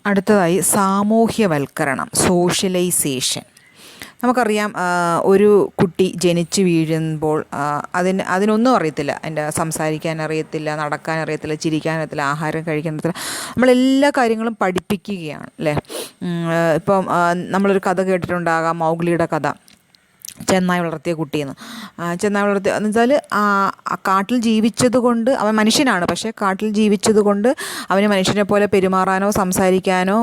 അടുത്തതായി സാമൂഹ്യവൽക്കരണം, സോഷ്യലൈസേഷൻ. നമുക്കറിയാം, ഒരു കുട്ടി ജനിച്ച് വീഴുമ്പോൾ അതിനൊന്നും അറിയത്തില്ല. അതിൻ്റെ സംസാരിക്കാൻ അറിയത്തില്ല, നടക്കാൻ അറിയത്തില്ല, ചിരിക്കാൻ അറിയത്തില്ല, ആഹാരം കഴിക്കാൻ അറിയത്തില്ല. നമ്മളെല്ലാ കാര്യങ്ങളും പഠിപ്പിക്കുകയാണ് അല്ലേ. ഇപ്പം നമ്മളൊരു കഥ കേട്ടിട്ടുണ്ടാകാം, മൗഗ്ലിയുടെ കഥ, ചെന്നായി വളർത്തിയ കുട്ടിയെന്ന്. ചെന്നായി വളർത്തിയ എന്ന് വെച്ചാൽ കാട്ടിൽ ജീവിച്ചത് കൊണ്ട് അവൻ മനുഷ്യനാണ്, പക്ഷേ കാട്ടിൽ ജീവിച്ചത് കൊണ്ട് അവന് മനുഷ്യനെ പോലെ പെരുമാറാനോ സംസാരിക്കാനോ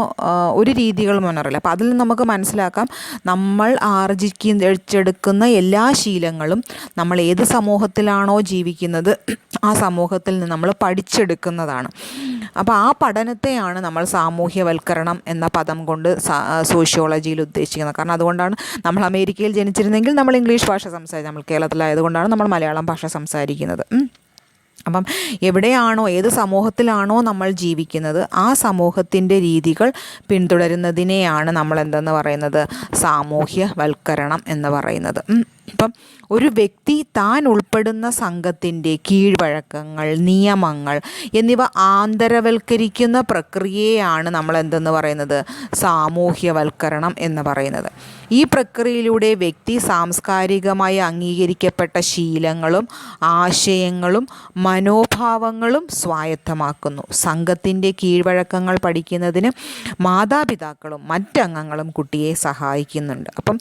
ഒരു രീതികളും അവനറിയില്ല. അപ്പോൾ അതിൽ നിന്ന് നമുക്ക് മനസ്സിലാക്കാം, നമ്മൾ ആർജിച്ചെടുക്കുന്ന എല്ലാ ശീലങ്ങളും നമ്മൾ ഏത് സമൂഹത്തിലാണോ ജീവിക്കുന്നത് ആ സമൂഹത്തിൽ നിന്ന് നമ്മൾ പഠിച്ചെടുക്കുന്നതാണ്. അപ്പോൾ ആ പഠനത്തെയാണ് നമ്മൾ സാമൂഹ്യവൽക്കരണം എന്ന പദം കൊണ്ട് സോഷ്യോളജിയിൽ ഉദ്ദേശിക്കുന്നത്. കാരണം അതുകൊണ്ടാണ് നമ്മൾ അമേരിക്കയിൽ ജനിച്ചിരുന്നെങ്കിൽ നമ്മൾ ഇംഗ്ലീഷ് ഭാഷ സംസാരിക്കും, നമ്മൾ കേരളത്തിലായതുകൊണ്ടാണ് നമ്മൾ മലയാളം ഭാഷ സംസാരിക്കുന്നത്. അപ്പം എവിടെയാണോ, ഏത് സമൂഹത്തിലാണോ നമ്മൾ ജീവിക്കുന്നത് ആ സമൂഹത്തിൻ്റെ രീതികൾ പിന്തുടരുന്നതിനെയാണ് നമ്മൾ എന്തെന്ന് പറയുന്നത്, സാമൂഹ്യവൽക്കരണം എന്ന് പറയുന്നത്. ഇപ്പം ഒരു വ്യക്തി താൻ ഉൾപ്പെടുന്ന സംഘത്തിൻ്റെ കീഴ്വഴക്കങ്ങൾ, നിയമങ്ങൾ എന്നിവ ആന്തരവൽക്കരിക്കുന്ന പ്രക്രിയയാണ് നമ്മൾ എന്തെന്ന് പറയുന്നത്, സാമൂഹ്യവൽക്കരണം എന്ന് പറയുന്നത്. ഈ പ്രക്രിയയിലൂടെ വ്യക്തി സാംസ്കാരികമായി അംഗീകരിക്കപ്പെട്ട ശീലങ്ങളും ആശയങ്ങളും മനോഭാവങ്ങളും സ്വായത്തമാക്കുന്നു. സംഘത്തിൻ്റെ കീഴ്വഴക്കങ്ങൾ പഠിക്കുന്നതിന് മാതാപിതാക്കളും മറ്റംഗങ്ങളും കുട്ടിയെ സഹായിക്കുന്നുണ്ട്. അപ്പം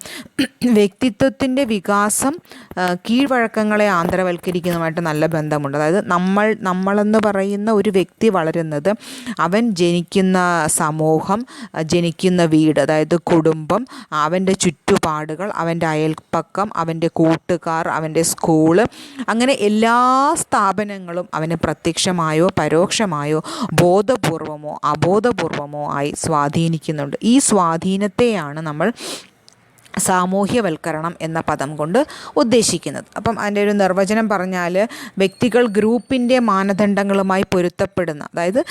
വ്യക്തിത്വത്തിൻ്റെ വികാസം കീഴ്വഴക്കങ്ങളെ ആന്തരവൽക്കരിക്കുന്നതുമായിട്ട് നല്ല ബന്ധമുണ്ട്. അതായത് നമ്മളെന്ന് പറയുന്ന ഒരു വ്യക്തി വളരുന്നത് അവൻ ജനിക്കുന്ന സമൂഹം, ജനിക്കുന്ന വീട്, അതായത് കുടുംബം, അവൻ്റെ ചുറ്റുപാടുകൾ, അവൻ്റെ അയൽപ്പക്കം, അവൻ്റെ കൂട്ടുകാർ, അവൻ്റെ സ്കൂള്, അങ്ങനെ എല്ലാ സ്ഥാപനങ്ങളും അവന് പ്രത്യക്ഷമായോ പരോക്ഷമായോ ബോധപൂർവമോ അബോധപൂർവമോ ആയി സ്വാധീനിക്കുന്നുണ്ട്. ഈ സ്വാധീനത്തെയാണ് നമ്മൾ സാമൂഹ്യവൽക്കരണം എന്ന പദം കൊണ്ട് ഉദ്ദേശിക്കുന്നത്. അപ്പം അതിൻ്റെ ഒരു നിർവചനം പറഞ്ഞാൽ, വ്യക്തികൾ ഗ്രൂപ്പിൻ്റെ മാനദണ്ഡങ്ങളുമായി പൊരുത്തപ്പെടുന്ന, അതായത്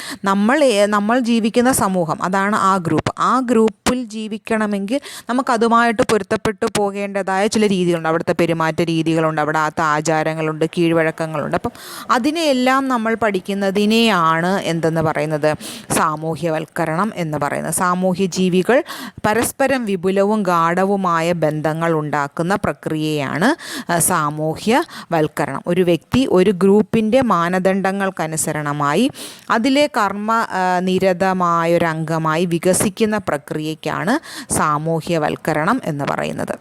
നമ്മൾ ജീവിക്കുന്ന സമൂഹം അതാണ് ആ ഗ്രൂപ്പ്. ആ ഗ്രൂപ്പിൽ ജീവിക്കണമെങ്കിൽ നമുക്കതുമായിട്ട് പൊരുത്തപ്പെട്ടു പോകേണ്ടതായ ചില രീതികളുണ്ട്. അവിടുത്തെ പെരുമാറ്റ രീതികളുണ്ട്, അവിടുത്തെ ആചാരങ്ങളുണ്ട്, കീഴ്വഴക്കങ്ങളുണ്ട്. അപ്പം അതിനെയെല്ലാം നമ്മൾ പഠിക്കുന്നതിനെയാണ് എന്തെന്ന് പറയുന്നത്, സാമൂഹ്യവൽക്കരണം എന്ന് പറയുന്നത്. സാമൂഹ്യ ജീവികൾ പരസ്പരം വിപുലവും ഗാഢവുമായ ബന്ധങ്ങൾ ഉണ്ടാക്കുന്ന പ്രക്രിയയാണ് സാമൂഹ്യവൽക്കരണം. ഒരു വ്യക്തി ഒരു ഗ്രൂപ്പിൻ്റെ മാനദണ്ഡങ്ങൾക്കനുസരണമായി അതിലെ നിരതമായൊരംഗമായി വികസിക്കുന്ന പ്രക്രിയയ്ക്കാണ് സാമൂഹ്യവൽക്കരണം എന്ന് പറയുന്നത്.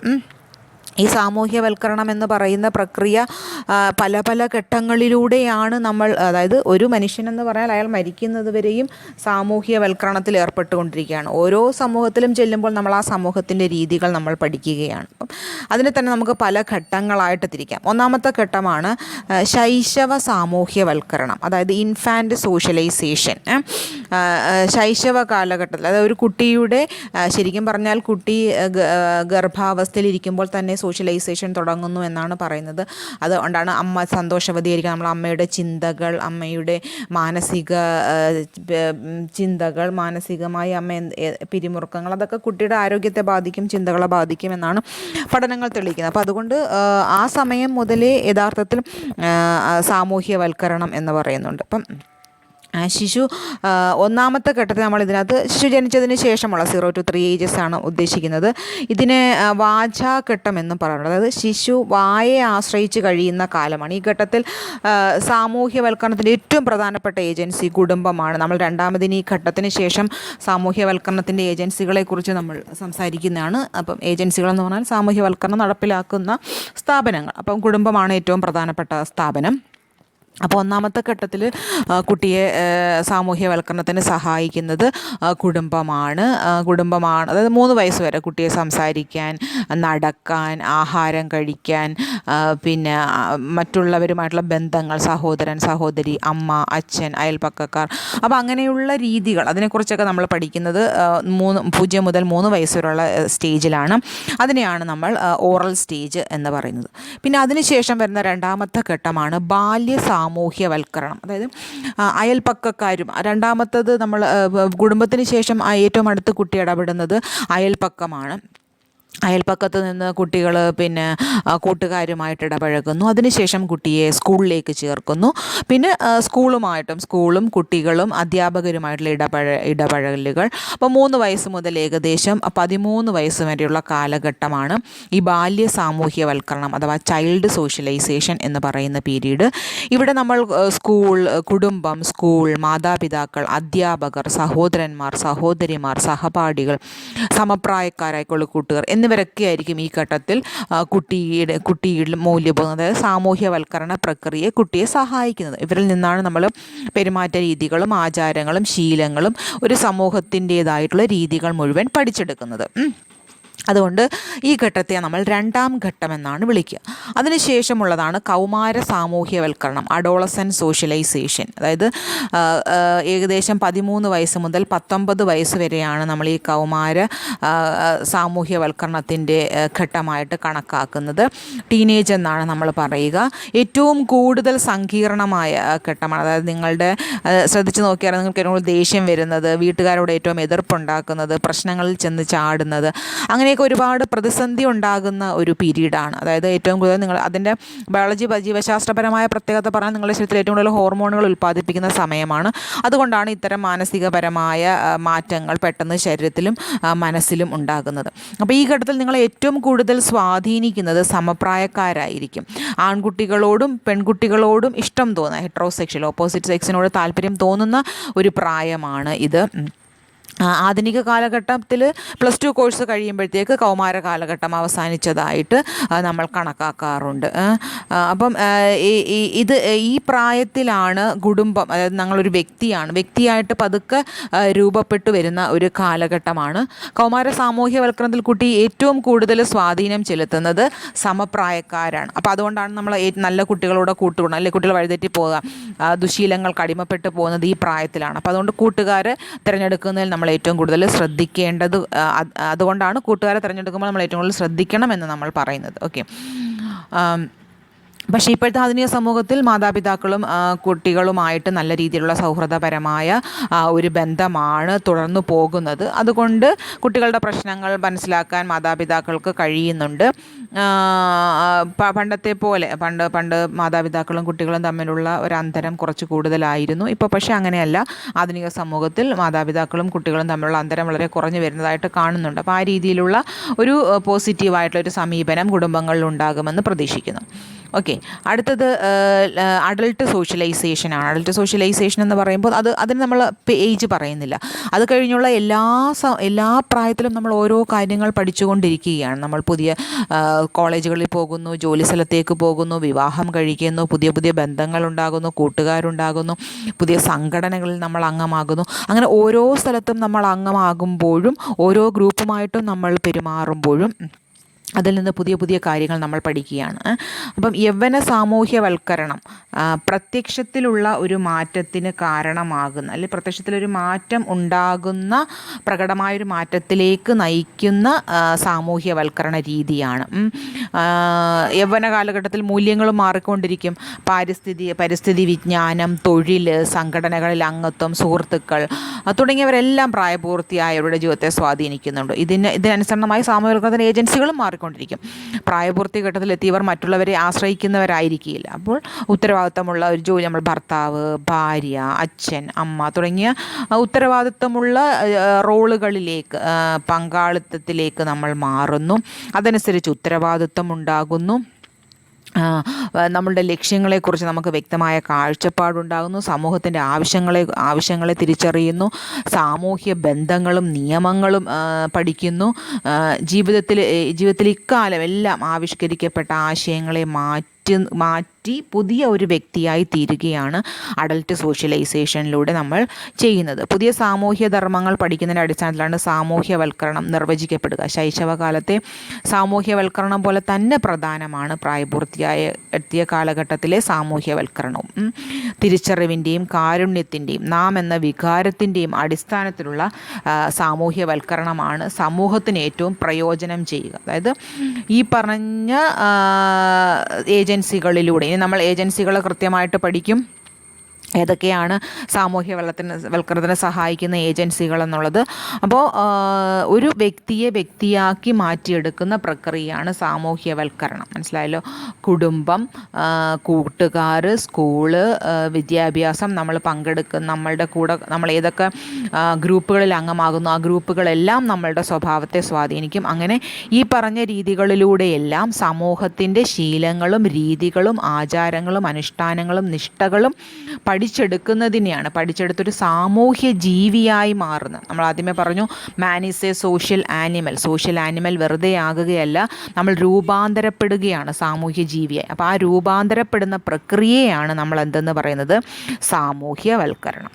ഈ സാമൂഹ്യവൽക്കരണം എന്ന് പറയുന്ന പ്രക്രിയ പല പല ഘട്ടങ്ങളിലൂടെയാണ് നമ്മൾ, അതായത് ഒരു മനുഷ്യനെന്ന് പറഞ്ഞാൽ അയാൾ മരിക്കുന്നത് വരെയും സാമൂഹ്യവൽക്കരണത്തിൽ ഏർപ്പെട്ടുകൊണ്ടിരിക്കുകയാണ്. ഓരോ സമൂഹത്തിലും ചെല്ലുമ്പോൾ നമ്മൾ ആ സമൂഹത്തിൻ്റെ രീതികൾ നമ്മൾ പഠിക്കുകയാണ്. അപ്പം അതിനെ തന്നെ നമുക്ക് പല ഘട്ടങ്ങളായിട്ട് തിരിക്കാം. ഒന്നാമത്തെ ഘട്ടമാണ് ശൈശവ സാമൂഹ്യവൽക്കരണം, അതായത് ഇൻഫാൻറ്റ് സോഷ്യലൈസേഷൻ. ശൈശവ കാലഘട്ടത്തിൽ, അതായത് ഒരു കുട്ടിയുടെ, ശരിക്കും പറഞ്ഞാൽ കുട്ടി ഗർഭാവസ്ഥയിലിരിക്കുമ്പോൾ തന്നെ സോഷ്യലൈസേഷൻ തുടങ്ങുന്നു എന്നാണ് പറയുന്നത്. അതുകൊണ്ടാണ് അമ്മ സന്തോഷവതിയായിരിക്കും, നമ്മൾ അമ്മയുടെ ചിന്തകൾ, അമ്മയുടെ മാനസിക ചിന്തകൾ, മാനസികമായി അമ്മ പിരിമുറുക്കങ്ങൾ, അതൊക്കെ കുട്ടിയുടെ ആരോഗ്യത്തെ ബാധിക്കും, ചിന്തകളെ ബാധിക്കും എന്നാണ് പഠനങ്ങൾ തെളിയിക്കുന്നത്. അപ്പോൾ അതുകൊണ്ട് ആ സമയം മുതലേ യഥാർത്ഥത്തിൽ സാമൂഹ്യവൽക്കരണം എന്ന് പറയുന്നുണ്ട്. അപ്പം ശിശു ഒന്നാമത്തെ ഘട്ടത്തിൽ നമ്മൾ ഇതിനകത്ത് ശിശു ജനിച്ചതിന് ശേഷമുള്ള 0 to 3 ഏജസ് ആണ് ഉദ്ദേശിക്കുന്നത്. ഇതിനെ വാചാഘട്ടം എന്നും പറയുന്നത്, അതായത് ശിശു വായയെ ആശ്രയിച്ച് കഴിയുന്ന കാലമാണ്. ഈ ഘട്ടത്തിൽ സാമൂഹ്യവൽക്കരണത്തിൻ്റെ ഏറ്റവും പ്രധാനപ്പെട്ട ഏജൻസി കുടുംബമാണ്. നമ്മൾ രണ്ടാമതിന് ഈ ഘട്ടത്തിന് ശേഷം സാമൂഹ്യവൽക്കരണത്തിൻ്റെ ഏജൻസികളെക്കുറിച്ച് നമ്മൾ സംസാരിക്കുന്നതാണ്. അപ്പം ഏജൻസികളെന്ന് പറഞ്ഞാൽ സാമൂഹ്യവൽക്കരണം നടപ്പിലാക്കുന്ന സ്ഥാപനങ്ങൾ. അപ്പം കുടുംബമാണ് ഏറ്റവും പ്രധാനപ്പെട്ട സ്ഥാപനം. അപ്പോൾ ഒന്നാമത്തെ ഘട്ടത്തിൽ കുട്ടിയെ സാമൂഹ്യവൽക്കരണത്തിന് സഹായിക്കുന്നത് കുടുംബമാണ്. അതായത് 3 വയസ്സ് വരെ കുട്ടിയെ സംസാരിക്കാൻ, നടക്കാൻ, ആഹാരം കഴിക്കാൻ, പിന്നെ മറ്റുള്ളവരുമായിട്ടുള്ള ബന്ധങ്ങൾ, സഹോദരൻ സഹോദരി, അമ്മ അച്ഛൻ, അയൽപക്കക്കാർ, അപ്പോൾ അങ്ങനെയുള്ള രീതികൾ, അതിനെക്കുറിച്ചൊക്കെ നമ്മൾ പഠിക്കുന്നത് 0 മുതൽ 3 വയസ്സ് വരെയുള്ള സ്റ്റേജിലാണ്. അതിനെയാണ് നമ്മൾ ഓറൽ സ്റ്റേജ് എന്ന് പറയുന്നത്. പിന്നെ അതിനുശേഷം വരുന്ന രണ്ടാമത്തെ ഘട്ടമാണ് ബാല്യ സാമൂഹ്യവൽക്കരണം, അതായത് അയൽപക്കക്കാരും. രണ്ടാമത്തത് നമ്മൾ കുടുംബത്തിന് ശേഷം ഏറ്റവും അടുത്ത് കുട്ടി ഇടപെടുന്നത് അയൽപക്കമാണ്. അയൽപ്പക്കത്ത് നിന്ന് കുട്ടികൾ പിന്നെ കൂട്ടുകാരുമായിട്ട് ഇടപഴകുന്നു. അതിനുശേഷം കുട്ടിയെ സ്കൂളിലേക്ക് ചേർക്കുന്നു. പിന്നെ സ്കൂളും കുട്ടികളും അധ്യാപകരുമായിട്ടുള്ള ഇടപഴകലുകൾ. അപ്പോൾ 3 വയസ്സ് മുതൽ ഏകദേശം 13 വയസ്സ് വരെയുള്ള കാലഘട്ടമാണ് ഈ ബാല്യ സാമൂഹ്യവൽക്കരണം അഥവാ ചൈൽഡ് സോഷ്യലൈസേഷൻ എന്ന് പറയുന്ന പീരീഡ്. ഇവിടെ നമ്മൾ കുടുംബം, സ്കൂൾ, മാതാപിതാക്കൾ, അധ്യാപകർ, സഹോദരന്മാർ, സഹോദരിമാർ, സഹപാഠികൾ, സമപ്രായക്കാരായിട്ടുള്ള കൂട്ടുകാർ എന്നിവരൊക്കെ ആയിരിക്കും ഈ ഘട്ടത്തിൽ കുട്ടിയുടെ മൂല്യബോധം, അതായത് സാമൂഹ്യവൽക്കരണ പ്രക്രിയയെ കുട്ടിയെ സഹായിക്കുന്നത്. ഇവരിൽ നിന്നാണ് നമ്മൾ പെരുമാറ്റ രീതികളും ആചാരങ്ങളും ശീലങ്ങളും ഒരു സമൂഹത്തിൻ്റേതായിട്ടുള്ള രീതികൾ മുഴുവൻ പഠിച്ചെടുക്കുന്നത്. അതുകൊണ്ട് ഈ ഘട്ടത്തെ നമ്മൾ 2ാം ഘട്ടം എന്നാണ് വിളിക്കുക. അതിനുശേഷമുള്ളതാണ് കൗമാര സാമൂഹ്യവൽക്കരണം, അഡോളസെൻ്റ് സോഷ്യലൈസേഷൻ. അതായത് ഏകദേശം 13 വയസ്സ് മുതൽ 19 വയസ്സ് വരെയാണ് നമ്മൾ ഈ കൗമാര സാമൂഹ്യവൽക്കരണത്തിൻ്റെ ഘട്ടമായിട്ട് കണക്കാക്കുന്നത്. ടീനേജ് എന്നാണ് നമ്മൾ പറയുക. ഏറ്റവും കൂടുതൽ സങ്കീർണമായ ഘട്ടമാണ്. അതായത് നിങ്ങളുടെ ശ്രദ്ധിച്ച് നോക്കിയാൽ നിങ്ങൾക്ക് ഏറ്റവും കൂടുതൽ ദേഷ്യം വരുന്നത്, വീട്ടുകാരോട് ഏറ്റവും എതിർപ്പുണ്ടാക്കുന്നത്, പ്രശ്നങ്ങളിൽ ചെന്ന് ചാടുന്നത്, അങ്ങനെ ഒരുപാട് പ്രതിസന്ധി ഉണ്ടാകുന്ന ഒരു പീരീഡാണ്. അതായത് ഏറ്റവും കൂടുതൽ നിങ്ങൾ അതിൻ്റെ ജീവശാസ്ത്രപരമായ പ്രത്യേകത പറഞ്ഞാൽ നിങ്ങളുടെ ശരീരത്തിൽ ഏറ്റവും കൂടുതൽ ഹോർമോണുകൾ ഉൽപ്പാദിപ്പിക്കുന്ന സമയമാണ്. അതുകൊണ്ടാണ് ഇത്തരം മാനസികപരമായ മാറ്റങ്ങൾ പെട്ടെന്ന് ശരീരത്തിലും മനസ്സിലും ഉണ്ടാകുന്നത്. അപ്പോൾ ഈ ഘട്ടത്തിൽ നിങ്ങൾ ഏറ്റവും കൂടുതൽ സ്വാധീനിക്കുന്നത് സമപ്രായക്കാരായിരിക്കും. ആൺകുട്ടികളോടും പെൺകുട്ടികളോടും ഇഷ്ടം തോന്നുന്ന ഹെറ്ററോസെക്ഷൽ ഓപ്പോസിറ്റ് സെക്സിനോട് താല്പര്യം തോന്നുന്ന ഒരു പ്രായമാണ് ഇത്. ആധുനിക കാലഘട്ടത്തിൽ +2 കോഴ്സ് കഴിയുമ്പോഴത്തേക്ക് കൗമാര കാലഘട്ടം അവസാനിച്ചതായിട്ട് നമ്മൾ കണക്കാക്കാറുണ്ട്. അപ്പം ഈ പ്രായത്തിലാണ് കുടുംബം, അതായത് ഞങ്ങളൊരു വ്യക്തിയായിട്ട് പതുക്കെ രൂപപ്പെട്ടു വരുന്ന ഒരു കാലഘട്ടമാണ്. കൗമാര സാമൂഹ്യവൽക്കരണത്തിൽ കുട്ടി ഏറ്റവും കൂടുതൽ സ്വാധീനം ചെലുത്തുന്നത് സമപ്രായക്കാരാണ്. അപ്പോൾ അതുകൊണ്ടാണ് നമ്മൾ നല്ല കുട്ടികളോട് കൂട്ടുകൂടണം, അല്ലെങ്കിൽ കുട്ടികൾ വഴിതെറ്റി പോകുക, ദുശീലങ്ങൾക്ക് അടിമപ്പെട്ടു പോകുന്നത് ഈ പ്രായത്തിലാണ്. അപ്പോൾ അതുകൊണ്ട് കൂട്ടുകാരെ തിരഞ്ഞെടുക്കുന്നതിൽ നമ്മൾ ഏറ്റവും കൂടുതൽ ശ്രദ്ധിക്കേണ്ടത്, അതുകൊണ്ടാണ് കൂട്ടുകാരെ തിരഞ്ഞെടുക്കുമ്പോൾ നമ്മൾ ഏറ്റവും കൂടുതൽ ശ്രദ്ധിക്കണമെന്ന് നമ്മൾ പറയുന്നത്. ഓക്കെ. പക്ഷേ ഇപ്പോഴത്തെ ആധുനിക സമൂഹത്തിൽ മാതാപിതാക്കളും കുട്ടികളുമായിട്ട് നല്ല രീതിയിലുള്ള സൗഹൃദപരമായ ഒരു ബന്ധമാണ് തുടർന്നു പോകുന്നത്. അതുകൊണ്ട് കുട്ടികളുടെ പ്രശ്നങ്ങൾ മനസ്സിലാക്കാൻ മാതാപിതാക്കൾക്ക് കഴിയുന്നുണ്ട്. പണ്ടത്തെ പോലെ പണ്ട് മാതാപിതാക്കളും കുട്ടികളും തമ്മിലുള്ള ഒരു അന്തരം കുറച്ച് കൂടുതലായിരുന്നു. ഇപ്പോൾ പക്ഷേ അങ്ങനെയല്ല. ആധുനിക സമൂഹത്തിൽ മാതാപിതാക്കളും കുട്ടികളും തമ്മിലുള്ള അന്തരം വളരെ കുറഞ്ഞു വരുന്നതായിട്ട് കാണുന്നുണ്ട്. അപ്പോൾ ആ രീതിയിലുള്ള ഒരു പോസിറ്റീവായിട്ടുള്ളൊരു സമീപനം കുടുംബങ്ങളിൽ ഉണ്ടാകുമെന്ന് പ്രതീക്ഷിക്കുന്നു. ഓക്കെ. അടുത്തത് അഡൾട്ട് സോഷ്യലൈസേഷനാണ്. അഡൾട്ട് സോഷ്യലൈസേഷൻ എന്ന് പറയുമ്പോൾ അതിന് നമ്മൾ ഏജ് പറയുന്നില്ല. അത് കഴിഞ്ഞുള്ള എല്ലാ പ്രായത്തിലും നമ്മൾ ഓരോ കാര്യങ്ങൾ പഠിച്ചുകൊണ്ടിരിക്കുകയാണ്. നമ്മൾ പുതിയ കോളേജുകളിൽ പോകുന്നു, ജോലി സ്ഥലത്തേക്ക് പോകുന്നു, വിവാഹം കഴിക്കുന്നു, പുതിയ പുതിയ ബന്ധങ്ങൾ ഉണ്ടാകുന്നു, കൂട്ടുകാരുണ്ടാകുന്നു, പുതിയ സംഘടനകളിൽ നമ്മൾ അംഗമാകുന്നു. അങ്ങനെ ഓരോ സ്ഥലത്തും നമ്മൾ അംഗമാകുമ്പോഴും ഓരോ ഗ്രൂപ്പുമായിട്ടും നമ്മൾ പെരുമാറുമ്പോഴും അതിൽ നിന്ന് പുതിയ പുതിയ കാര്യങ്ങൾ നമ്മൾ പഠിക്കുകയാണ്. അപ്പം യൗവന സാമൂഹ്യവൽക്കരണം പ്രത്യക്ഷത്തിലുള്ള ഒരു മാറ്റത്തിന് കാരണമാകുന്ന, അല്ലെങ്കിൽ പ്രത്യക്ഷത്തിലൊരു മാറ്റം ഉണ്ടാകുന്ന, പ്രകടമായൊരു മാറ്റത്തിലേക്ക് നയിക്കുന്ന സാമൂഹ്യവൽക്കരണ രീതിയാണ്. യൗവന കാലഘട്ടത്തിൽ മൂല്യങ്ങളും മാറിക്കൊണ്ടിരിക്കും. പരിസ്ഥിതി വിജ്ഞാനം, തൊഴിൽ, സംഘടനകളിൽ അംഗത്വം, സുഹൃത്തുക്കൾ തുടങ്ങിയവരെല്ലാം പ്രായപൂർത്തിയായവരുടെ ജീവിതത്തെ സ്വാധീനിക്കുന്നുണ്ട്. ഇതിനനുസരണമായി സാമൂഹ്യവൽക്കരണത്തിന് ഏജൻസികളും മാറിക്കൊണ്ടിരിക്കും. പ്രായപൂർത്തി ഘട്ടത്തിലെത്തിയവർ മറ്റുള്ളവരെ ആശ്രയിക്കുന്നവരായിരിക്കില്ല. അപ്പോൾ ഉത്തരവാദിത്തമുള്ള ഒരു ജോലി, നമ്മൾ ഭർത്താവ്, ഭാര്യ, അച്ഛൻ, അമ്മ തുടങ്ങിയ ഉത്തരവാദിത്തമുള്ള റോളുകളിലേക്ക്, പങ്കാളിത്തത്തിലേക്ക് നമ്മൾ മാറുന്നു. അതനുസരിച്ച് ഉത്തരവാദിത്തം ഉണ്ടാകുന്നു. നമ്മളുടെ ലക്ഷ്യങ്ങളെക്കുറിച്ച് നമുക്ക് വ്യക്തമായ കാഴ്ചപ്പാടുണ്ടാകുന്നു. സമൂഹത്തിൻ്റെ ആവശ്യങ്ങളെ തിരിച്ചറിയുന്നു. സാമൂഹ്യ ബന്ധങ്ങളും നിയമങ്ങളും പഠിക്കുന്നു. ജീവിതത്തിൽ ഇക്കാലം എല്ലാം ആവിഷ്കരിക്കപ്പെട്ട ആശയങ്ങളെ മാറ്റി പുതിയ ഒരു വ്യക്തിയായി തീരുകയാണ് അഡൽട്ട് സോഷ്യലൈസേഷനിലൂടെ നമ്മൾ ചെയ്യുന്നത്. പുതിയ സാമൂഹ്യ ധർമ്മങ്ങൾ പഠിക്കുന്നതിൻ്റെ അടിസ്ഥാനത്തിലാണ് സാമൂഹ്യവൽക്കരണം നിർവചിക്കപ്പെടുക. ശൈശവകാലത്തെ സാമൂഹ്യവൽക്കരണം പോലെ തന്നെ പ്രധാനമാണ് എത്തിയ കാലഘട്ടത്തിലെ സാമൂഹ്യവൽക്കരണവും. തിരിച്ചറിവിൻ്റെയും കാരുണ്യത്തിൻ്റെയും നാം എന്ന വികാരത്തിൻ്റെയും അടിസ്ഥാനത്തിലുള്ള സാമൂഹ്യവൽക്കരണമാണ് സമൂഹത്തിന് ഏറ്റവും പ്രയോജനം ചെയ്യുക. അതായത് ഈ പറഞ്ഞ ഏജൻസികളിലൂടെ, ഇനി നമ്മൾ ഏജൻസികൾ കൃത്യമായിട്ട് പഠിക്കും. ഏതൊക്കെയാണ് വൽക്കരണത്തിന് സഹായിക്കുന്ന ഏജൻസികൾ എന്നുള്ളത്. അപ്പോൾ ഒരു വ്യക്തിയെ വ്യക്തിയാക്കി മാറ്റിയെടുക്കുന്ന പ്രക്രിയയാണ് സാമൂഹ്യവൽക്കരണം. മനസ്സിലായല്ലോ? കുടുംബം, കൂട്ടുകാർ, സ്കൂള്, വിദ്യാഭ്യാസം, നമ്മൾ പങ്കെടുക്കുന്ന നമ്മളുടെ കൂടെ നമ്മൾ ഏതൊക്കെ ഗ്രൂപ്പുകളിൽ അംഗമാകുന്നു ആ ഗ്രൂപ്പുകളെല്ലാം നമ്മളുടെ സ്വഭാവത്തെ സ്വാധീനിക്കും. അങ്ങനെ ഈ പറഞ്ഞ രീതികളിലൂടെയെല്ലാം സമൂഹത്തിൻ്റെ ശീലങ്ങളും രീതികളും ആചാരങ്ങളും അനുഷ്ഠാനങ്ങളും നിഷ്ഠകളും പഠിച്ചെടുത്തൊരു സാമൂഹ്യ ജീവിയായി മാറുന്നത്. നമ്മൾ ആദ്യമേ പറഞ്ഞു, man is A social animal വെറുതെ ആകുകയല്ല, നമ്മൾ രൂപാന്തരപ്പെടുകയാണ് സാമൂഹ്യ ജീവിയായി. അപ്പോൾ ആ രൂപാന്തരപ്പെടുന്ന പ്രക്രിയയാണ് നമ്മൾ എന്തെന്ന് പറയുന്നത്? സാമൂഹ്യവൽക്കരണം.